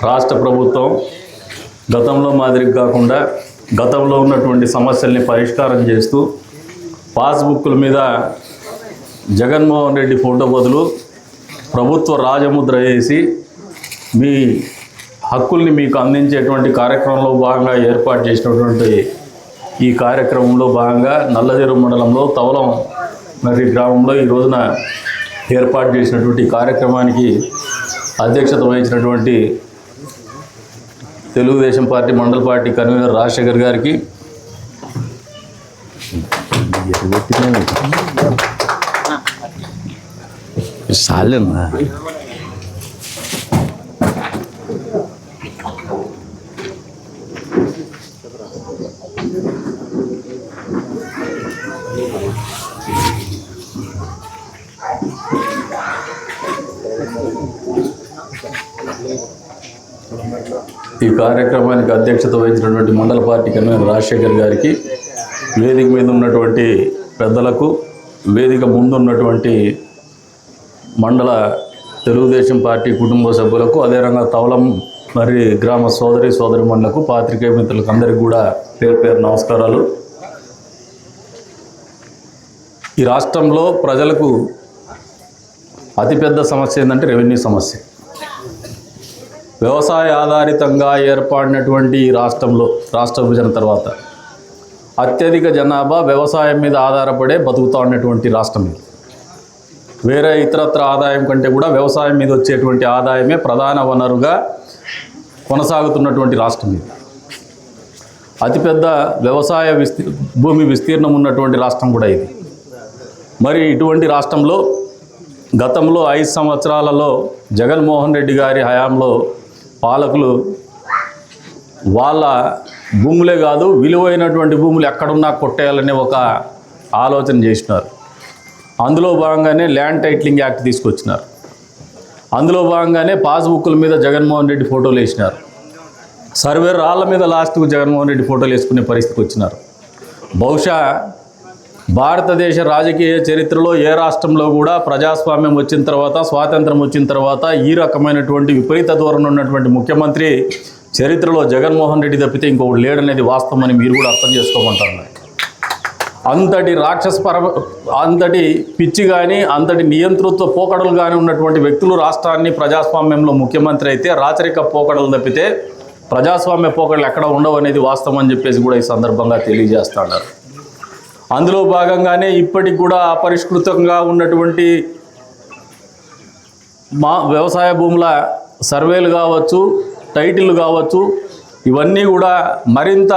రాష్ట్ర ప్రభుత్వం గతంలో మాదిరి కాకుండా గతంలో ఉన్నటువంటి సమస్యల్ని పరిష్కారం చేస్తూ పాస్బుక్ల మీద జగన్మోహన్ రెడ్డి ఫోటో బదులు ప్రభుత్వ రాజముద్ర వేసి మీ హక్కుల్ని మీకు అందించేటువంటి కార్యక్రమంలో భాగంగా ఏర్పాటు చేసినటువంటి ఈ కార్యక్రమంలో భాగంగా నల్లజెరువు మండలంలో తవలం గ్రామంలో ఈ రోజున ఏర్పాటు చేసినటువంటి కార్యక్రమానికి అధ్యక్షత వహించినటువంటి తెలుగుదేశం పార్టీ మండల పార్టీ కన్వీనర్ రాజశేఖర్ గారికి, ఈ కార్యక్రమానికి అధ్యక్షత వహించినటువంటి మండల పార్టీ కన్వీనర్ రాజశేఖర్ గారికి, వేదిక మీద ఉన్నటువంటి పెద్దలకు, వేదిక ముందున్నటువంటి మండల తెలుగుదేశం పార్టీ కుటుంబ సభ్యులకు, అదేవిధంగా తవలం మరి గ్రామ సోదరిమణులకు, పాత్రికేయ మిత్రులకు అందరికీ కూడా పేరు పేరు నమస్కారాలు. ఈ రాష్ట్రంలో ప్రజలకు అతిపెద్ద సమస్య ఏంటంటే రెవెన్యూ సమస్య. వ్యవసాయ ఆధారితంగా ఏర్పడినటువంటి ఈ రాష్ట్రంలో రాష్ట్ర విభజన తర్వాత అత్యధిక జనాభా వ్యవసాయం మీద ఆధారపడే బతుకుతూ ఉన్నటువంటి రాష్ట్రం ఇది. వేరే ఇతరత్ర ఆదాయం కంటే కూడా వ్యవసాయం మీద వచ్చేటువంటి ఆదాయమే ప్రధాన వనరుగా కొనసాగుతున్నటువంటి రాష్ట్రం ఇది. అతిపెద్ద వ్యవసాయ భూమి విస్తీర్ణం ఉన్నటువంటి రాష్ట్రం కూడా ఇది. మరి ఇటువంటి రాష్ట్రంలో గతంలో 5 సంవత్సరాలలో జగన్మోహన్ రెడ్డి గారి హయాంలో పాలకులు వాళ్ళ భూములే కాదు, విలువైనటువంటి భూములు ఎక్కడున్నా కొట్టేయాలనే ఒక ఆలోచన చేసినారు. అందులో భాగంగానే ల్యాండ్ టైటిలింగ్ యాక్ట్ తీసుకొచ్చినారు. అందులో భాగంగానే పాస్బుక్ల మీద జగన్మోహన్ రెడ్డి ఫోటోలు వేసినారు. సర్వే రాళ్ళ మీద లాస్ట్కు జగన్మోహన్ రెడ్డి ఫోటోలు వేసుకునే పరిస్థితికి వచ్చినారు. బహుశా భారతదేశ రాజకీయ చరిత్రలో ఏ రాష్ట్రంలో కూడా ప్రజాస్వామ్యం వచ్చిన తర్వాత, స్వాతంత్రం వచ్చిన తర్వాత ఈ రకమైనటువంటి విపరీత ధోరణి ఉన్నటువంటి ముఖ్యమంత్రి చరిత్రలో జగన్మోహన్ రెడ్డి తప్పితే ఇంకొకటి లేడనేది వాస్తవమని మీరు కూడా అర్థం చేసుకోమంటారు. అంతటి అంతటి పిచ్చి కానీ, అంతటి నియంతృత్వ పోకడలు కానీ ఉన్నటువంటి వ్యక్తులు రాష్ట్రాన్ని ప్రజాస్వామ్యంలో ముఖ్యమంత్రి అయితే రాచరిక పోకడలు తప్పితే ప్రజాస్వామ్య పోకడలు ఎక్కడ ఉండవు అనేది వాస్తవం అని చెప్పేసి కూడా ఈ సందర్భంగా తెలియజేస్తున్నారు. అందులో భాగంగానే ఇప్పటికి కూడా అపరిష్కృతంగా ఉన్నటువంటి వ్యవసాయ భూముల సర్వేలు కావచ్చు, టైటిల్ కావచ్చు, ఇవన్నీ కూడా మరింత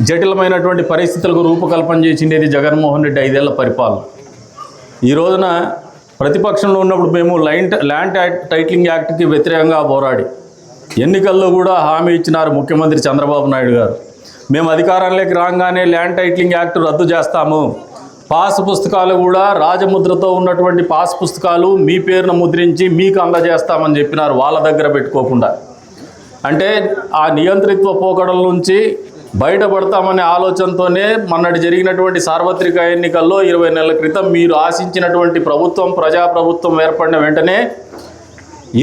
జటిలమైనటువంటి పరిస్థితులకు రూపకల్పన చేసిండేది జగన్మోహన్ రెడ్డి 5 ఏళ్ల పరిపాలన. ఈ రోజున ప్రతిపక్షంలో ఉన్నప్పుడు మేము ల్యాండ్ టైటిలింగ్ యాక్ట్కి వ్యతిరేకంగా పోరాడి ఎన్నికల్లో కూడా హామీ ఇచ్చినారు ముఖ్యమంత్రి చంద్రబాబు నాయుడు గారు. మేము అధికారంలోకి రాగానే ల్యాండ్ టైటిలింగ్ యాక్ట్ రద్దు చేస్తాము, పాస్ పుస్తకాలు కూడా రాజముద్రతో ఉన్నటువంటి పాస్ పుస్తకాలు మీ పేరున ముద్రించి మీకు అందజేస్తామని చెప్పినారు, వాళ్ళ దగ్గర పెట్టుకోకుండా. అంటే ఆ నియంత్రిత్వ పోకడల నుంచి బయటపడతామనే ఆలోచనతోనే మొన్నటి జరిగినటువంటి సార్వత్రిక ఎన్నికల్లో 20 నెలల క్రితం మీరు ఆశించినటువంటి ప్రజాప్రభుత్వం ఏర్పడిన వెంటనే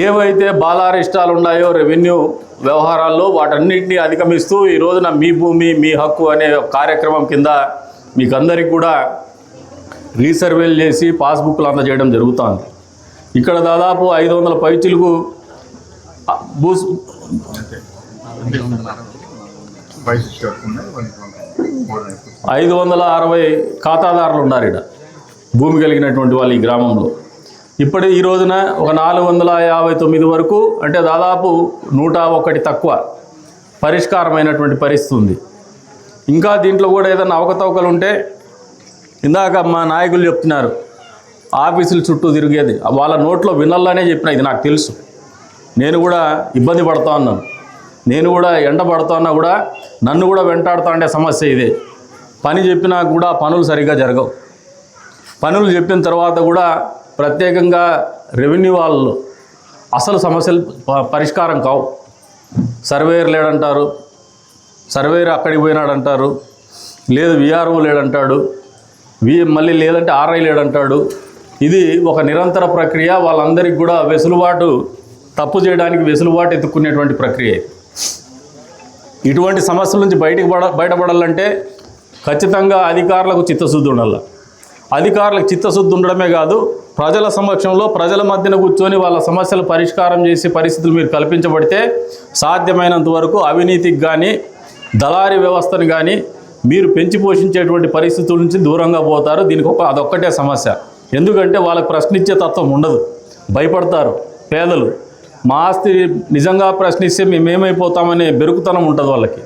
ఏవైతే బాలారిష్టాలు ఉన్నాయో రెవెన్యూ వ్యవహారాల్లో వాటన్నిటినీ అధిగమిస్తూ ఈ రోజున మీ భూమి మీ హక్కు అనే కార్యక్రమం కింద మీకు అందరికీ కూడా రీసర్వేలు చేసి పాస్బుక్లు అందజేయడం జరుగుతుంది. ఇక్కడ దాదాపు 500 పైచిలకు 560 ఖాతాదారులు ఉన్నారు ఇక్కడ, భూమి కలిగినటువంటి వాళ్ళు ఈ గ్రామంలో. ఇప్పుడు ఈ రోజున ఒక 459 వరకు, అంటే దాదాపు 101 తక్కువ పరిష్కారమైనటువంటి పరిస్థితి ఉంది. ఇంకా దీంట్లో కూడా ఏదైనా అవకతవకలు ఉంటే, ఇందాక మా నాయకులు చెప్తున్నారు ఆఫీసుల చుట్టూ తిరిగేది, వాళ్ళ నోట్లో వినల్లానే చెప్పిన, ఇది నాకు తెలుసు. నేను కూడా ఇబ్బంది పడుతూ ఉన్నాను, నేను కూడా ఎండ పడుతూ ఉన్నా కూడా నన్ను కూడా వెంటాడుతూ ఉండే సమస్య ఇదే. పని చెప్పినా కూడా పనులు సరిగ్గా జరగవు. పనులు చెప్పిన తర్వాత కూడా ప్రత్యేకంగా రెవెన్యూ వాళ్ళు అసలు సమస్యలు పరిష్కారం కావు. సర్వేయర్ లేడంటారు, సర్వేయర్ అక్కడికి పోయినాడంటారు, లేదు విఆర్ఓ లేడంటాడు, మళ్ళీ లేదంటే ఆర్ఐ లేడంటాడు. ఇది ఒక నిరంతర ప్రక్రియ. వాళ్ళందరికీ కూడా వెసులుబాటు తప్పు చేయడానికి వెసులుబాటు ఎత్తుక్కునేటువంటి ప్రక్రియ. ఇటువంటి సమస్యల నుంచి బయటపడాలంటే ఖచ్చితంగా అధికారులకు చిత్తశుద్ధి ఉండాలి. అధికారులకు చిత్తశుద్ధి ఉండడమే కాదు, ప్రజల సమక్షంలో ప్రజల మధ్యన కూర్చొని వాళ్ళ సమస్యలు పరిష్కారం చేసే పరిస్థితులు మీరు కల్పించబడితే సాధ్యమైనంత వరకు అవినీతికి కానీ దళారీ వ్యవస్థను కానీ మీరు పెంచి పోషించేటువంటి పరిస్థితుల నుంచి దూరంగా పోతారు. దీనికి అదొక్కటే సమస్య. ఎందుకంటే వాళ్ళకి ప్రశ్నించే తత్వం ఉండదు, భయపడతారు. పేదలు మా ఆస్తి నిజంగా ప్రశ్నిస్తే మేమేమైపోతామనే బెరుకుతనం ఉంటుంది వాళ్ళకి.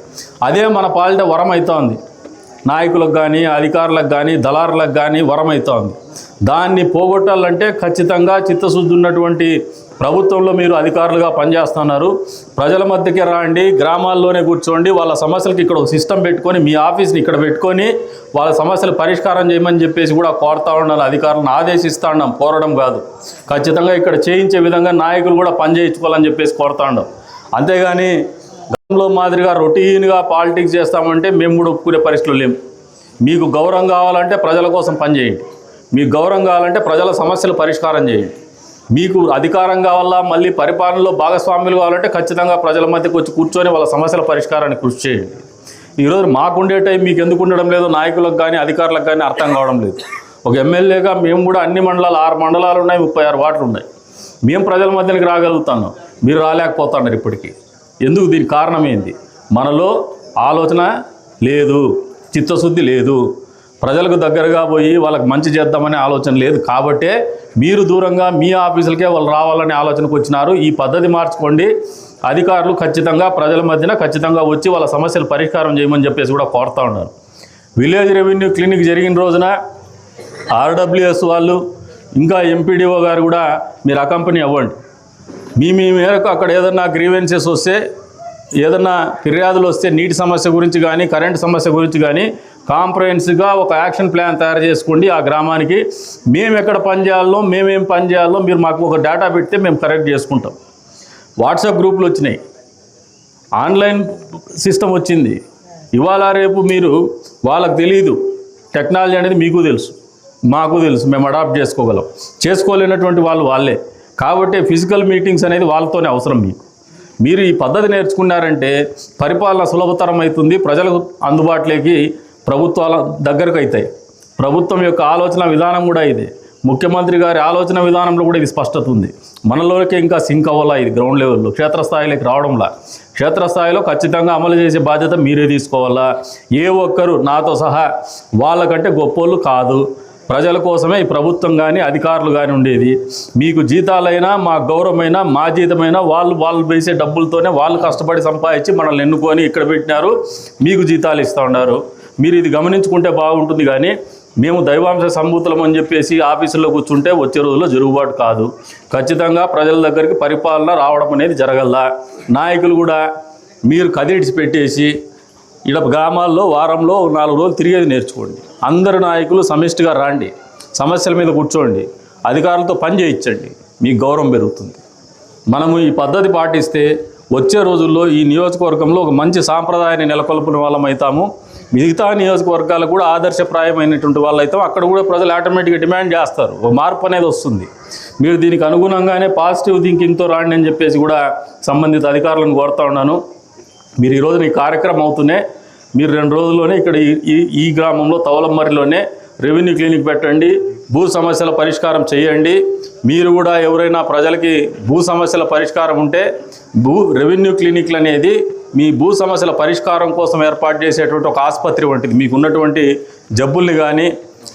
అదే మన పాలిట వరం అవుతోంది, నాయకులకు కానీ అధికారులకు కానీ దళారులకు కానీ వరం అవుతోంది. దాన్ని పోగొట్టాలంటే ఖచ్చితంగా చిత్తశుద్ధి ఉన్నటువంటి ప్రభుత్వంలో మీరు అధికారులుగా పనిచేస్తున్నారు. ప్రజల మధ్యకి రాండి, గ్రామాల్లోనే కూర్చోండి, వాళ్ళ సమస్యలకి ఇక్కడ ఒక సిస్టమ్ పెట్టుకొని మీ ఆఫీస్ని ఇక్కడ పెట్టుకొని వాళ్ళ సమస్యలు పరిష్కారం చేయమని చెప్పేసి కూడా కోరుతా ఉండాలి. అధికారులను ఆదేశిస్తూ ఉన్నాం, కోరడం కాదు. ఖచ్చితంగా ఇక్కడ చేయించే విధంగా నాయకులు కూడా పని చేయించుకోవాలని చెప్పేసి కోరుతా ఉన్నాం. అంతేగాని గతంలో మాదిరిగా రొటీన్గా పాలిటిక్స్ చేస్తామంటే మేము కూడా ఒప్పుకునే పరిస్థితులు లేము. మీకు గౌరవం కావాలంటే ప్రజల కోసం పనిచేయండి, మీకు గౌరవం కావాలంటే ప్రజల సమస్యలు పరిష్కారం చేయండి. మీకు అధికారం కావాలా, మళ్ళీ పరిపాలనలో భాగస్వాములు కావాలంటే ఖచ్చితంగా ప్రజల మధ్యకు వచ్చి కూర్చొని వాళ్ళ సమస్యల పరిష్కారాన్ని కృషి చేయండి. ఈరోజు మాకుండే టైం మీకు ఎందుకు ఉండడం లేదు, నాయకులకు కానీ అధికారులకు కానీ అర్థం కావడం లేదు. ఒక ఎమ్మెల్యేగా మేము కూడా అన్ని మండలాలు 6 మండలాలు ఉన్నాయి, 36 వార్డులు ఉన్నాయి. మేము ప్రజల మధ్యకి రాగలుగుతాను, మీరు రాలేకపోతున్నారు ఇప్పటికీ. ఎందుకు? దీనికి కారణం ఏంది? మనలో ఆలోచన లేదు, చిత్తశుద్ధి లేదు, ప్రజలకు దగ్గరగా పోయి వాళ్ళకి మంచి చేద్దామనే ఆలోచన లేదు. కాబట్టే మీరు దూరంగా మీ ఆఫీసులకే వాళ్ళు రావాలనే ఆలోచనకు వచ్చినారు. ఈ పద్ధతి మార్చుకోండి. అధికారులు ఖచ్చితంగా ప్రజల మధ్యన ఖచ్చితంగా వచ్చి వాళ్ళ సమస్యలు పరిష్కారం చేయమని చెప్పేసి కూడా కోరుతూ ఉన్నారు. విలేజ్ రెవెన్యూ క్లినిక్ జరిగిన రోజున ఆర్డబ్ల్యూఎస్ వాళ్ళు ఇంకా ఎంపీడీఓ గారు కూడా మీరు అకంపెనీ అవ్వండి. మీ మేరకు అక్కడ ఏదన్నా గ్రీవెన్సెస్ వస్తే, ఏదన్నా ఫిర్యాదులు వస్తే నీటి సమస్య గురించి కానీ కరెంటు సమస్య గురించి కానీ కాంప్రహెన్సివ్గా ఒక యాక్షన్ ప్లాన్ తయారు చేసుకోండి. ఆ గ్రామానికి మేము ఎక్కడ పని చేయాలో, మేమేం పని చేయాలో మీరు మాకు ఒక డేటా పెడితే మేము కరెక్ట్ చేసుకుంటాం. వాట్సాప్ గ్రూపులు వచ్చినాయి, ఆన్లైన్ సిస్టమ్ వచ్చింది. ఇవాళ రేపు మీరు వాళ్ళకు తెలియదు, టెక్నాలజీ అనేది మీకు తెలుసు, మాకు తెలుసు, మేము అడాప్ట్ చేసుకోగలం. చేసుకోలేనటువంటి వాళ్ళే. కాబట్టి ఫిజికల్ మీటింగ్స్ అనేది వాళ్ళతోనే అవసరం. మీరు ఈ పద్ధతి నేర్చుకున్నారంటే పరిపాలన సులభతరం అవుతుంది, ప్రజలకు అందుబాటులోకి ప్రభుత్వాల దగ్గరకు అవుతాయి. ప్రభుత్వం యొక్క ఆలోచన విధానం కూడా ఇదే. ముఖ్యమంత్రి గారి ఆలోచన విధానంలో కూడా ఇది స్పష్టత ఉంది. మనలోకి ఇంకా సింక్ అవ్వాలా, ఇది గ్రౌండ్ లెవెల్లో క్షేత్రస్థాయిలోకి రావడంలా. క్షేత్రస్థాయిలో ఖచ్చితంగా అమలు చేసే బాధ్యత మీరే తీసుకోవాలా. ఏ ఒక్కరు నాతో సహా వాళ్ళకంటే గొప్పోళ్ళు కాదు. ప్రజల కోసమే ఈ ప్రభుత్వం కానీ అధికారులు కానీ ఉండేది. మీకు జీతాలైనా మా గౌరవమైనా మా జీతమైనా వాళ్ళు వేసే డబ్బులతోనే వాళ్ళు కష్టపడి సంపాదించి మనల్ని ఎన్నుకొని ఇక్కడ పెట్టినారు, మీకు జీతాలు ఇస్తూ ఉన్నారు. మీరు ఇది గమనించుకుంటే బాగుంటుంది. కానీ మేము దైవాంశ సంభూతులం అని చెప్పేసి ఆఫీసుల్లో కూర్చుంటే వచ్చే రోజుల్లో జరుగుబాటు కాదు. ఖచ్చితంగా ప్రజల దగ్గరికి పరిపాలన రావడం అనేది జరగల్లా. నాయకులు కూడా మీరు కదిడిచి పెట్టేసి ఇక్కడ గ్రామాల్లో వారంలో 4 రోజులు తిరిగేది నేర్చుకోండి. అందరు నాయకులు సమిష్టిగా రాండి, సమస్యల మీద కూర్చోండి, అధికారులతో పని చేయించండి, మీకు గౌరవం పెరుగుతుంది. మనము ఈ పద్ధతి పాటిస్తే వచ్చే రోజుల్లో ఈ నియోజకవర్గంలో ఒక మంచి సాంప్రదాయాన్ని నెలకొల్పిన వాళ్ళం అవుతాము. మిగతా నియోజకవర్గాలకు కూడా ఆదర్శప్రాయమైనటువంటి వాళ్ళు అవుతాం. అక్కడ కూడా ప్రజలు ఆటోమేటిక్గా డిమాండ్ చేస్తారు, ఒక మార్పు అనేది వస్తుంది. మీరు దీనికి అనుగుణంగానే పాజిటివ్ థింకింగ్తో రాండి అని చెప్పేసి కూడా సంబంధిత అధికారులను కోరుతా ఉన్నాను. మీరు ఈరోజు ఈ కార్యక్రమం అవుతూనే మీరు 2 రోజుల్లోనే ఇక్కడ ఈ గ్రామంలో తవలమర్రిలోనే రెవెన్యూ క్లినిక్ పెట్టండి, భూ సమస్యల పరిష్కారం చేయండి. మీరు కూడా ఎవరైనా ప్రజలకి భూ సమస్యల పరిష్కారం ఉంటే రెవెన్యూ క్లినిక్లు అనేది మీ భూ సమస్యల పరిష్కారం కోసం ఏర్పాటు చేసేటువంటి ఒక ఆసుపత్రి వంటిది. మీకు ఉన్నటువంటి జబ్బుల్ని కానీ,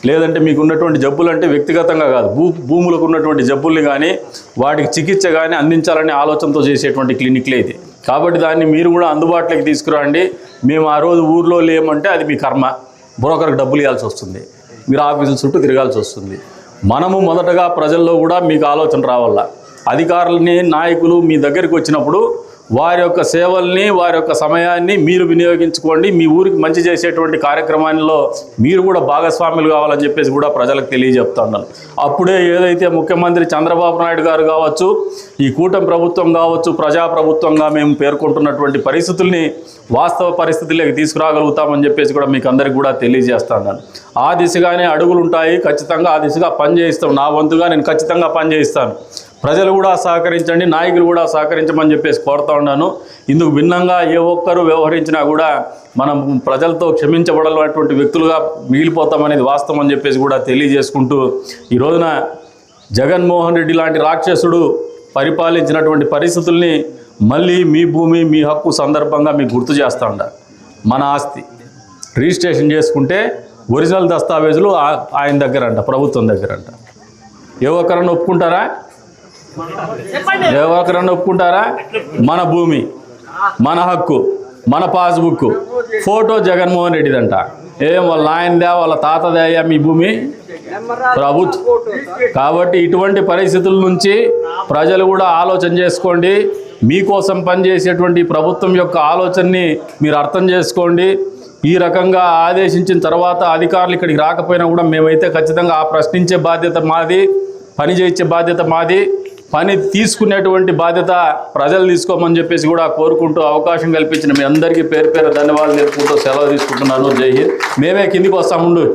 లేదంటే మీకు ఉన్నటువంటి జబ్బులు అంటే వ్యక్తిగతంగా కాదు, భూములకు ఉన్నటువంటి జబ్బుల్ని కానీ వాటికి చికిత్స కానీ అందించాలనే ఆలోచనతో చేసేటువంటి క్లినిక్లే ఇది. కాబట్టి దాన్ని మీరు కూడా అందుబాటులోకి తీసుకురండి. మేము ఆ రోజు ఊర్లో లేమంటే అది మీ కర్మ, బ్రోకర్కి డబ్బులు ఇవ్వాల్సి వస్తుంది, మీరు ఆఫీసుల చుట్టూ తిరగాల్సి వస్తుంది. మనము మొదటగా ప్రజల్లో కూడా మీకు ఆలోచన రావాలా. అధికారులని నాయకులు మీ దగ్గరికి వచ్చినప్పుడు వారి యొక్క సేవల్ని, వారి యొక్క సమయాన్ని మీరు వినియోగించుకోండి. మీ ఊరికి మంచి చేసేటువంటి కార్యక్రమాల్లో మీరు కూడా భాగస్వాములు కావాలని చెప్పేసి కూడా ప్రజలకు తెలియజెప్తున్నాను. అప్పుడే ఏదైతే ముఖ్యమంత్రి చంద్రబాబు నాయుడు గారు కావచ్చు, ఈ కూటమి ప్రభుత్వం కావచ్చు, ప్రజాప్రభుత్వంగా మేము పేర్కొంటున్నటువంటి పరిస్థితుల్ని వాస్తవ పరిస్థితుల్లోకి తీసుకురాగలుగుతామని చెప్పేసి కూడా మీకు అందరికీ కూడా తెలియజేస్తున్నాను. ఆ దిశగానే అడుగులు ఉంటాయి. ఖచ్చితంగా ఆ దిశగా పని చేయిస్తాం. నా వంతుగా నేను ఖచ్చితంగా పని చేయిస్తాను. ప్రజలు కూడా సహకరించండి, నాయకులు కూడా సహకరించమని చెప్పేసి కోరుతా ఉన్నాను. ఇందుకు భిన్నంగా ఏ ఒక్కరు వ్యవహరించినా కూడా మనం ప్రజలతో క్షమించబడాలన్నటువంటి వ్యక్తులుగా మిగిలిపోతామనేది వాస్తవం అని చెప్పేసి కూడా తెలియజేసుకుంటూ, ఈ రోజున జగన్మోహన్ రెడ్డి లాంటి రాక్షసుడు పరిపాలించినటువంటి పరిస్థితుల్ని మళ్ళీ మీ భూమి మీ హక్కు సందర్భంగా మీకు గుర్తు చేస్తూ ఉండాలి. మన ఆస్తి రిజిస్ట్రేషన్ చేసుకుంటే ఒరిజినల్ దస్తావేజులు ఆయన దగ్గర అంట, ప్రభుత్వం దగ్గర అంట. ఏ ఒక్కరన్నా ఒప్పుకుంటారా? మన భూమి, మన హక్కు, మన పాస్బుక్, ఫోటో జగన్మోహన్ రెడ్డిదంట. ఏం వాళ్ళ ఆయనదే వాళ్ళ తాతదే అయ్యా మీ భూమి? ప్రభుత్వం. కాబట్టి ఇటువంటి పరిస్థితుల నుంచి ప్రజలు కూడా ఆలోచన చేసుకోండి. మీకోసం పనిచేసేటువంటి ప్రభుత్వం యొక్క ఆలోచనని మీరు అర్థం చేసుకోండి. ఈ రకంగా ఆదేశించిన తర్వాత అధికారులు ఇక్కడికి రాకపోయినా కూడా మేమైతే ఖచ్చితంగా ఆ ప్రశ్నించే బాధ్యత మాది, పని చేయించే బాధ్యత మాది, పని తీసుకునేటువంటి బాధ్యత ప్రజలు తీసుకోమని చెప్పేసి కూడా కోరుకుంటూ అవకాశం కల్పించిన మీ అందరికీ పేరు పేరు ధన్యవాదాలు తెలుపుకుంటూ సెలవు తీసుకుంటున్నాను. జై హింద్. మేమే కిందికి వస్తాముండు.